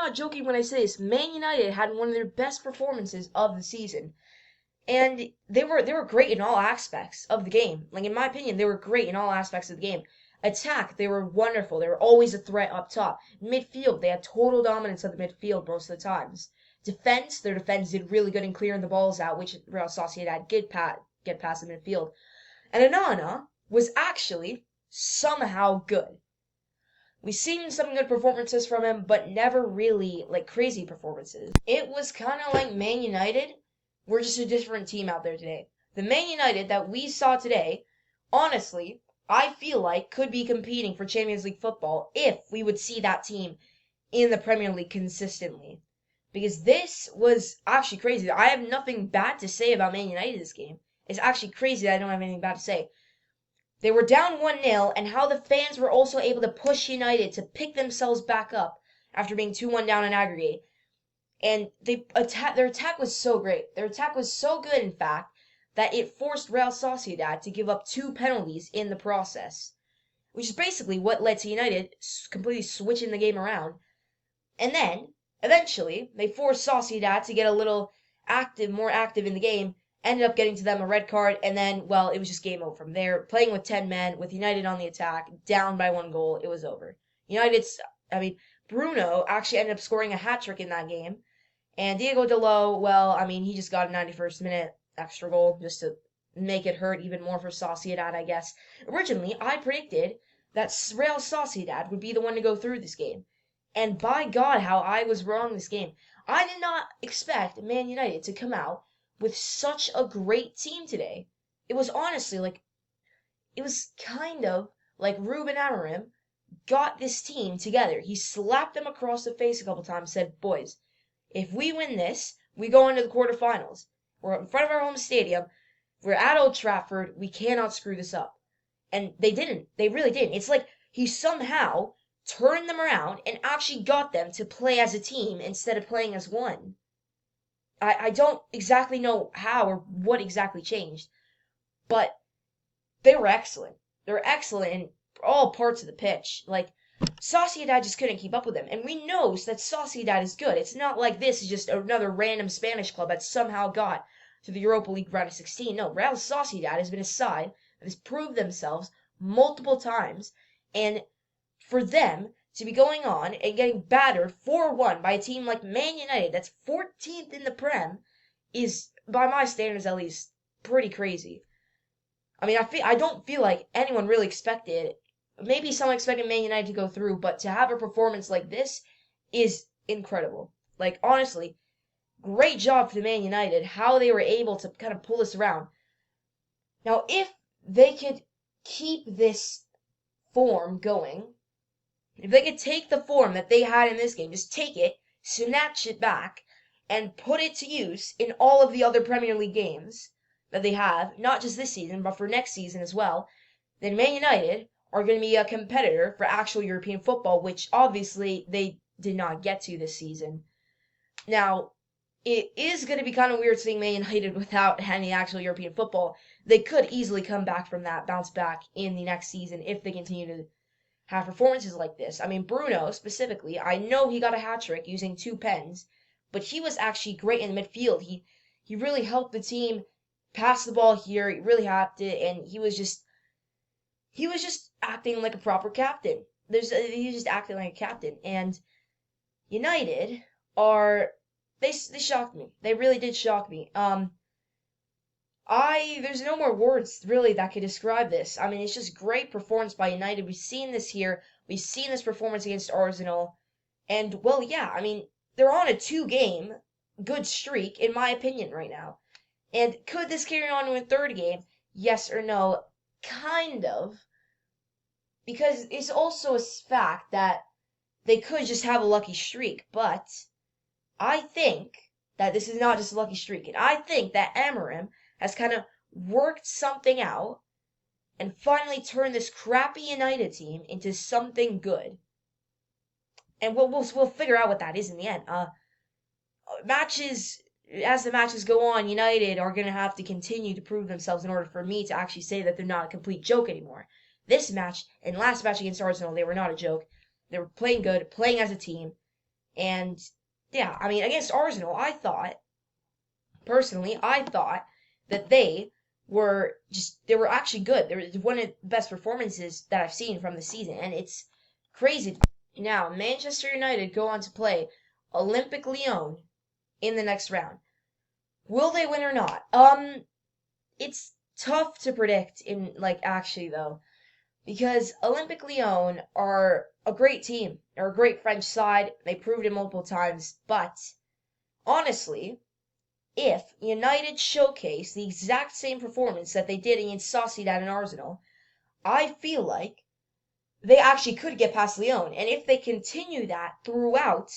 not joking when I say this. Man United had one of their best performances of the season. And they were great in all aspects of the game. Like in my opinion, they were great in all aspects of the game. Attack, they were wonderful. They were always a threat up top. Midfield, they had total dominance of the midfield most of the times. Defense, their defense did really good in clearing the balls out, which Real Sociedad get past the midfield. And Onana was actually somehow good. We've seen some good performances from him, but never really like crazy performances. It was kind of like Man United. We're just a different team out there today. The Man United that we saw today, honestly, I feel like could be competing for Champions League football if we would see that team in the Premier League consistently. Because this was actually crazy. I have nothing bad to say about Man United this game. It's actually crazy that I don't have anything bad to say. They were down 1-0, and how the fans were also able to push United to pick themselves back up after being 2-1 down in aggregate. And their attack was so great. Their attack was so good, in fact, that it forced Real Sociedad to give up 2 penalties in the process, which is basically what led to United completely switching the game around. And then, eventually, they forced Sociedad to get a little more active in the game, ended up getting to them a red card, and then, well, it was just game over from there. Playing with 10 men, with United on the attack, down by 1 goal, it was over. Bruno actually ended up scoring a hat-trick in that game, and Diego Dalot, well, he just got a 91st minute extra goal just to make it hurt even more for Sociedad, I guess. Originally, I predicted that Real Sociedad would be the one to go through this game. And by God, how I was wrong this game. I did not expect Man United to come out with such a great team today. It was honestly it was kind of like Ruben Amorim got this team together. He slapped them across the face a couple times, said, "Boys, if we win this, we go into the quarterfinals. We're in front of our home stadium. We're at Old Trafford. We cannot screw this up." And they didn't. They really didn't. It's like he somehow turned them around and actually got them to play as a team instead of playing as one. I don't exactly know how or what exactly changed, but they were excellent. They were excellent in all parts of the pitch. Like, Sociedad just couldn't keep up with them. And we know that Sociedad is good. It's not like this is just another random Spanish club that somehow got to the Europa League round of 16. No, Real Sociedad has been a side that has proved themselves multiple times. And for them to be going on and getting battered 4-1 by a team like Man United that's 14th in the Prem is, by my standards at least, pretty crazy. I don't feel like anyone really expected. Maybe someone expected Man United to go through, but to have a performance like this is incredible. Like, honestly, great job for the Man United, how they were able to kind of pull this around. Now, if they could keep this form going, if they could take the form that they had in this game, just take it, snatch it back, and put it to use in all of the other Premier League games that they have, not just this season, but for next season as well, then Man United are going to be a competitor for actual European football, which obviously they did not get to this season. Now, it is going to be kind of weird seeing Man United without any actual European football. They could easily come back from that, bounce back in the next season if they continue to have performances like this. Bruno, specifically, I know he got a hat-trick using 2 pens, but he was actually great in the midfield. He really helped the team pass the ball here. He really helped it, and he was just acting like a proper captain. He was just acting like a captain. And United they shocked me. They really did shock me. There's no more words really that could describe this. It's just great performance by United. We've seen this here. We've seen this performance against Arsenal. And, well, yeah, they're on a 2-game good streak, in my opinion, right now. And could this carry on to a 3rd game? Yes or no? Kind of. Because it's also a fact that they could just have a lucky streak. But I think that this is not just a lucky streak. And I think that Amorim has kind of worked something out and finally turned this crappy United team into something good. And we'll figure out what that is in the end. As the matches go on, United are going to have to continue to prove themselves in order for me to actually say that they're not a complete joke anymore. This match and last match against Arsenal, they were not a joke. They were playing good, playing as a team, And yeah, I mean, against Arsenal, personally, I thought that they were actually good. They were one of the best performances that I've seen from the season, and it's crazy. Now, Manchester United go on to play Olympic Lyon in the next round. Will they win or not? It's tough to predict in actually though, because Olympic Lyon are a great team. They're a great French side. They proved it multiple times, but honestly, if United showcase the exact same performance that they did against Sociedad and Arsenal, I feel like they actually could get past Lyon. And if they continue that throughout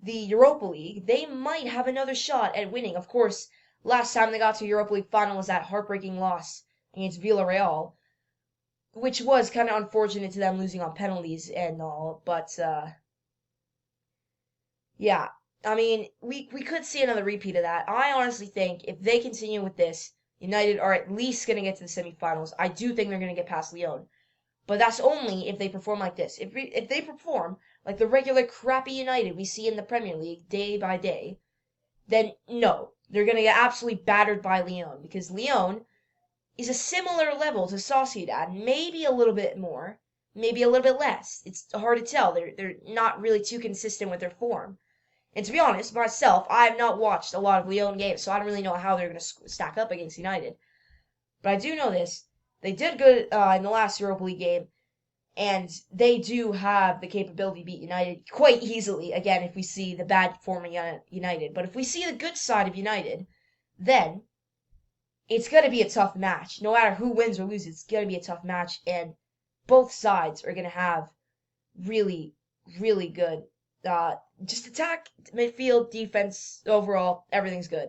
the Europa League, they might have another shot at winning. Of course, last time they got to Europa League final was that heartbreaking loss against Villarreal, which was kind of unfortunate to them losing on penalties and all. But yeah, I mean, we could see another repeat of that. I honestly think if they continue with this, United are at least going to get to the semifinals. I do think they're going to get past Lyon. But that's only if they perform like this. If they perform like the regular crappy United we see in the Premier League day by day, then no, they're going to get absolutely battered by Lyon, because Lyon is a similar level to Sociedad, maybe a little bit more, maybe a little bit less. It's hard to tell. They're not really too consistent with their form. And to be honest, myself, I have not watched a lot of Lyon games, so I don't really know how they're going to stack up against United. But I do know this. They did good in the last Europa League game, and they do have the capability to beat United quite easily, again, if we see the bad form of United. But if we see the good side of United, then it's going to be a tough match. No matter who wins or loses, it's going to be a tough match, and both sides are going to have really, really good just attack, midfield, defense, overall, everything's good.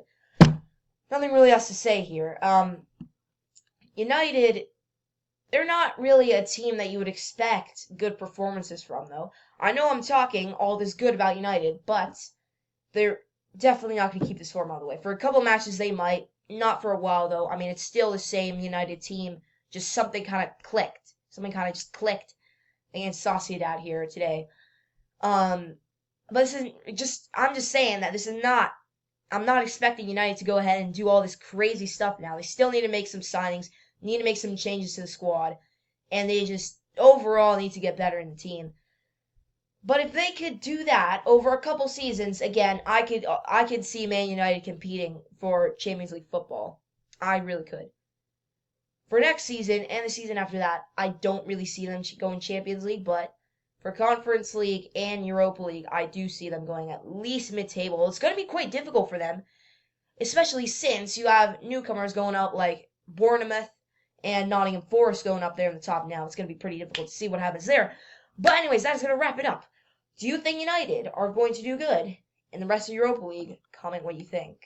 Nothing really else to say here. United, they're not really a team that you would expect good performances from, though. I know I'm talking all this good about United, but they're definitely not going to keep this form all the way. For a couple matches, they might. Not for a while, though. I mean, it's still the same United team. Just something kind of clicked. Something kind of just clicked against Sociedad here today. But this is I'm just saying that this is not, I'm not expecting United to go ahead and do all this crazy stuff now. They still need to make some signings, need to make some changes to the squad, and they just overall need to get better in the team. But if they could do that over a couple seasons, again, I could see Man United competing for Champions League football. I really could. For next season and the season after that, I don't really see them going Champions League, but for Conference League and Europa League, I do see them going at least mid-table. It's going to be quite difficult for them, especially since you have newcomers going out like Bournemouth and Nottingham Forest going up there in the top now. It's going to be pretty difficult to see what happens there. But anyways, that's going to wrap it up. Do you think United are going to do good in the rest of Europa League? Comment what you think.